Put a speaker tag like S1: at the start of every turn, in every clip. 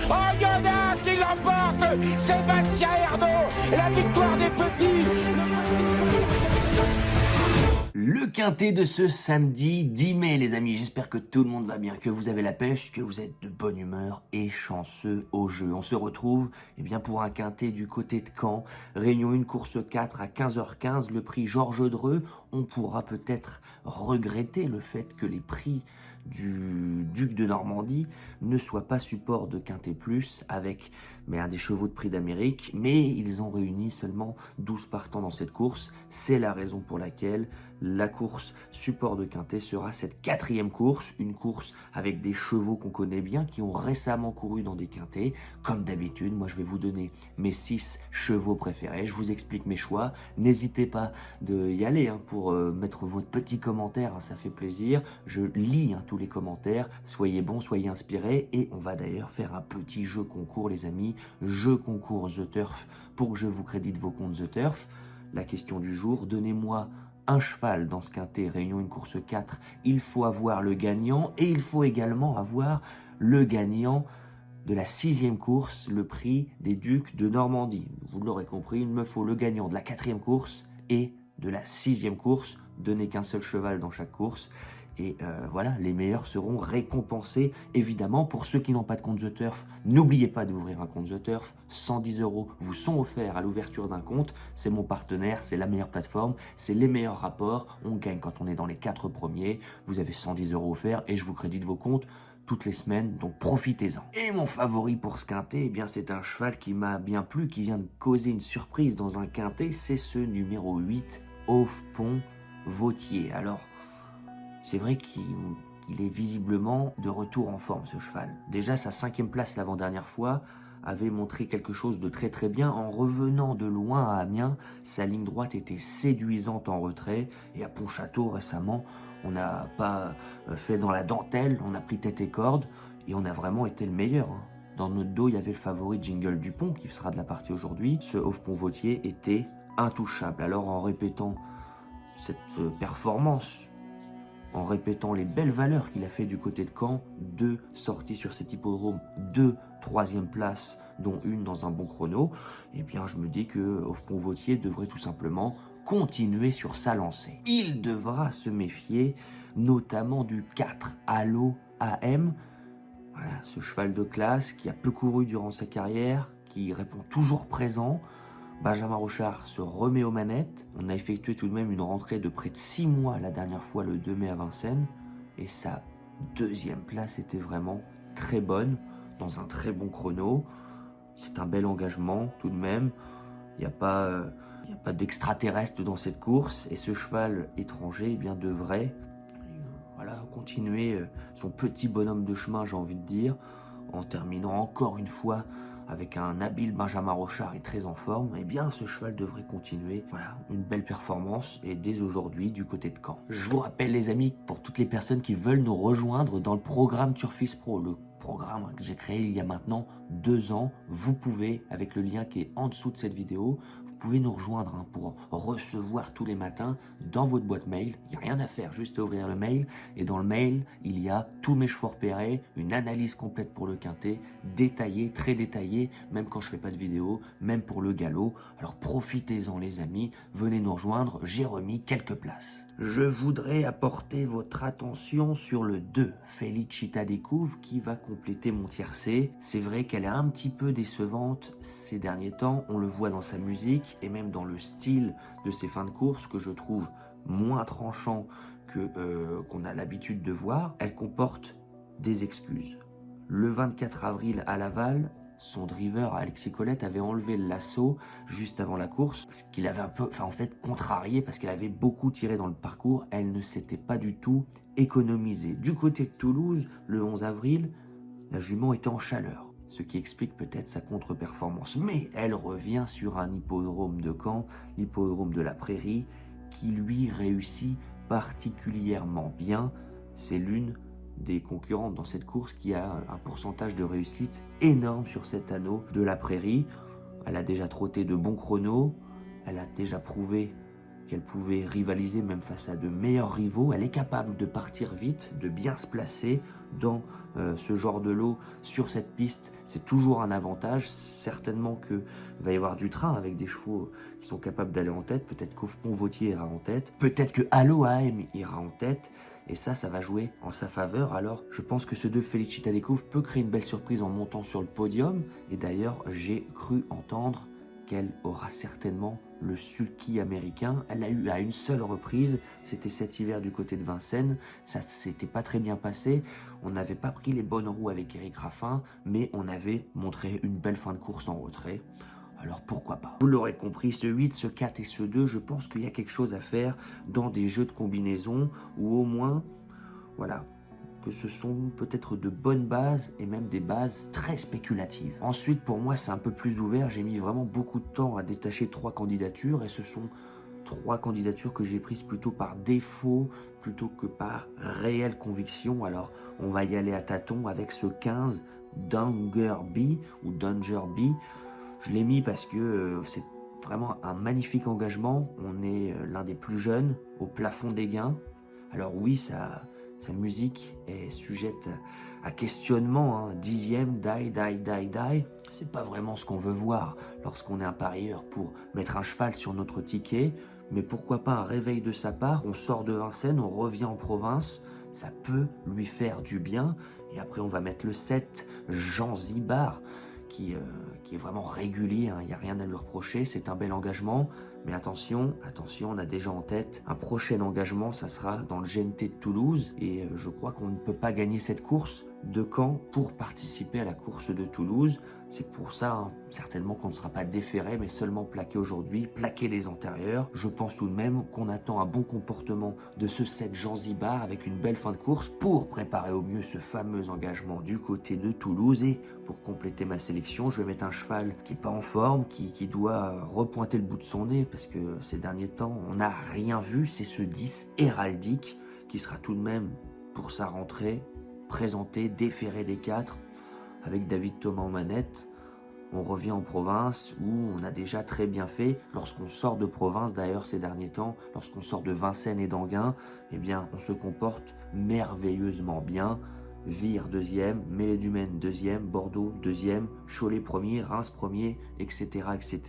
S1: Oh, il y en a qui l'emporte. Sébastien Ernaud, la victoire des petits.
S2: Le quintet de ce samedi 10 mai, les amis. J'espère que tout le monde va bien, que vous avez la pêche, que vous êtes de bonne humeur et chanceux au jeu. On se retrouve bien, pour un quintet du côté de Caen. Réunion 1, course 4 à 15h15, le prix Georges Dreux. On pourra peut-être regretter le fait que les prix du Duc de Normandie ne soient pas support de Quintet Plus avec un des chevaux de prix d'Amérique, mais ils ont réuni seulement 12 partants dans cette course. C'est la raison pour laquelle la course support de Quintet sera cette 4e course, une course avec des chevaux qu'on connaît bien, qui ont récemment couru dans des quintets. Comme d'habitude, moi je vais vous donner mes 6 chevaux préférés, je vous explique mes choix. N'hésitez pas d'y aller pour mettre votre petit commentaire, ça fait plaisir. Je lis tous les commentaires, soyez bons, soyez inspirés, et on va d'ailleurs faire un petit jeu concours, les amis. Jeu concours The Turf pour que je vous crédite vos comptes The Turf. La question du jour, donnez-moi un cheval dans ce quintet, Réunion une course 4, il faut avoir le gagnant et il faut également avoir le gagnant de la 6e course, le prix des Ducs de Normandie. Vous l'aurez compris, il me faut le gagnant de la 4e course et de la 6e course. Donnez qu'un seul cheval dans chaque course. Et voilà, les meilleurs seront récompensés. Évidemment, pour ceux qui n'ont pas de compte The Turf, n'oubliez pas d'ouvrir un compte The Turf. 110 € vous sont offerts à l'ouverture d'un compte. C'est mon partenaire, c'est la meilleure plateforme, c'est les meilleurs rapports. On gagne quand on est dans les 4 premiers. Vous avez 110 € offerts et je vous crédite vos comptes toutes les semaines, donc profitez-en. Et mon favori pour ce quintet, c'est un cheval qui m'a bien plu, qui vient de causer une surprise dans un quintet. C'est ce numéro 8, Aufpont Vautier. Alors, c'est vrai qu'il est visiblement de retour en forme, ce cheval. Déjà, sa 5e place l'avant-dernière fois avait montré quelque chose de très très bien. En revenant de loin à Amiens, sa ligne droite était séduisante en retrait. Et à Pontchâteau, récemment, on n'a pas fait dans la dentelle, on a pris tête et corde et on a vraiment été le meilleur. Dans notre dos, il y avait le favori Jingle Dupont qui sera de la partie aujourd'hui. Ce Aufpont Vautier était intouchable. Alors, en répétant cette performance, en répétant les belles valeurs qu'il a fait du côté de Caen, 2 sorties sur cet hippodrome, 2 3e places, dont une dans un bon chrono, je me dis que Aufpont Vautier devrait tout simplement continuer sur sa lancée. Il devra se méfier notamment du 4 Allo AM, voilà, ce cheval de classe qui a peu couru durant sa carrière, qui répond toujours présent. Benjamin Rochard se remet aux manettes. On a effectué tout de même une rentrée de près de 6 mois la dernière fois, le 2 mai à Vincennes. Et sa 2e place était vraiment très bonne, dans un très bon chrono. C'est un bel engagement tout de même. Il n'y a pas d'extraterrestre dans cette course. Et ce cheval étranger devrait continuer son petit bonhomme de chemin, j'ai envie de dire, en terminant encore une fois avec un habile Benjamin Rochard et très en forme. Ce cheval devrait continuer. Voilà, une belle performance et dès aujourd'hui du côté de Caen. Je vous rappelle, les amis, pour toutes les personnes qui veulent nous rejoindre dans le programme Turfis Pro, le programme que j'ai créé il y a maintenant 2 ans, vous pouvez, avec le lien qui est en dessous de cette vidéo, vous pouvez nous rejoindre pour recevoir tous les matins dans votre boîte mail. Il n'y a rien à faire, juste ouvrir le mail. Et dans le mail, il y a tous mes chevaux repérés, une analyse complète pour le quintet, détaillée, très détaillée, même quand je ne fais pas de vidéo, même pour le galop. Alors profitez-en, les amis, venez nous rejoindre, j'ai remis quelques places. Je voudrais apporter votre attention sur le 2, Felicita Découvre, qui va compléter mon tiercé. C'est vrai qu'elle est un petit peu décevante ces derniers temps, on le voit dans sa musique et même dans le style de ses fins de course que je trouve moins tranchant qu'on a l'habitude de voir. Elle comporte des excuses. Le 24 avril à Laval, son driver Alexis Colette avait enlevé le lasso juste avant la course parce qu'il avait un peu, contrarié parce qu'elle avait beaucoup tiré dans le parcours. Elle ne s'était pas du tout économisée. Du côté de Toulouse, le 11 avril, la jument était en chaleur, ce qui explique peut-être sa contre-performance. Mais elle revient sur un hippodrome de Caen, l'hippodrome de la Prairie, qui lui réussit particulièrement bien. C'est l'une des concurrentes dans cette course qui a un pourcentage de réussite énorme sur cet anneau de la Prairie. Elle a déjà trotté de bons chronos, elle a déjà prouvé qu'elle pouvait rivaliser même face à de meilleurs rivaux. Elle est capable de partir vite, de bien se placer dans ce genre de lot sur cette piste. C'est toujours un avantage. Certainement qu'il va y avoir du train avec des chevaux qui sont capables d'aller en tête. Peut-être qu'Aufpont-Vautier ira en tête. Peut-être que Alohaem ira en tête. Et ça va jouer en sa faveur. Alors, je pense que ce 2 Felicita Découvre peut créer une belle surprise en montant sur le podium. Et d'ailleurs, j'ai cru entendre qu'elle aura certainement le sulky américain. Elle l'a eu à une seule reprise, c'était cet hiver du côté de Vincennes. Ça s'était pas très bien passé. On n'avait pas pris les bonnes roues avec Eric Raffin, mais on avait montré une belle fin de course en retrait. Alors pourquoi pas? Vous l'aurez compris, ce 8, ce 4 et ce 2, je pense qu'il y a quelque chose à faire dans des jeux de combinaison, ou au moins, voilà, que ce sont peut-être de bonnes bases et même des bases très spéculatives. Ensuite, pour moi, c'est un peu plus ouvert. J'ai mis vraiment beaucoup de temps à détacher 3 candidatures et ce sont 3 candidatures que j'ai prises plutôt par défaut plutôt que par réelle conviction. Alors, on va y aller à tâtons avec ce 15 Danger B ou Danger B. Je l'ai mis parce que c'est vraiment un magnifique engagement. On est l'un des plus jeunes au plafond des gains. Alors oui, sa musique est sujette à questionnement, hein. 10e, die. C'est pas vraiment ce qu'on veut voir lorsqu'on est un parieur pour mettre un cheval sur notre ticket. Mais pourquoi pas un réveil de sa part? On sort de Vincennes, on revient en province. Ça peut lui faire du bien. Et après, on va mettre le 7, Jean Zibar, qui est vraiment régulier, hein. Il n'y a rien à lui reprocher. C'est un bel engagement. Mais attention, on a déjà en tête un prochain engagement, ça sera dans le GNT de Toulouse. Et je crois qu'on ne peut pas gagner cette course de Caen pour participer à la course de Toulouse. C'est pour ça, hein, certainement qu'on ne sera pas déféré, mais seulement plaqué aujourd'hui, plaquer les antérieurs. Je pense tout de même qu'on attend un bon comportement de ce 7 Jean Zibar avec une belle fin de course pour préparer au mieux ce fameux engagement du côté de Toulouse. Et pour compléter ma sélection, je vais mettre un cheval qui n'est pas en forme, qui doit repointer le bout de son nez parce que ces derniers temps, on n'a rien vu. C'est ce 10 héraldique qui sera tout de même pour sa rentrée présenté, déféré des 4 avec David Thomas en manette. On revient en province où on a déjà très bien fait. Lorsqu'on sort de province, d'ailleurs ces derniers temps, lorsqu'on sort de Vincennes et d'Anguin, eh bien on se comporte merveilleusement bien. Vire 2e, Mêlée du Maine 2e, Bordeaux 2e, Cholet 1er, Reims 1er, etc. etc.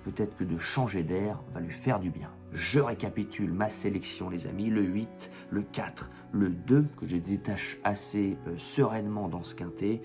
S2: Peut-être que de changer d'air va lui faire du bien. Je récapitule ma sélection les amis, le 8, le 4, le 2 que je détache assez sereinement dans ce quintet.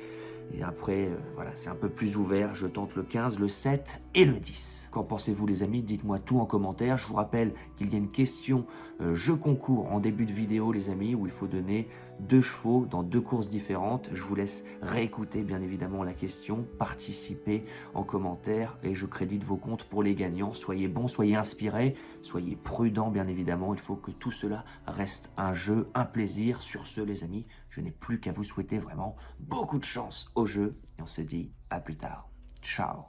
S2: Et après, voilà, c'est un peu plus ouvert, je tente le 15, le 7 et le 10. Qu'en pensez-vous les amis? Dites-moi tout en commentaire. Je vous rappelle qu'il y a une question jeu concours en début de vidéo les amis, où il faut donner 2 chevaux dans 2 courses différentes. Je vous laisse réécouter bien évidemment la question, participer en commentaire et je crédite vos comptes pour les gagnants. Soyez bons, soyez inspirés, soyez prudents bien évidemment. Il faut que tout cela reste un jeu, un plaisir. Sur ce les amis, je n'ai plus qu'à vous souhaiter vraiment beaucoup de chance au jeu et on se dit à plus tard. Ciao.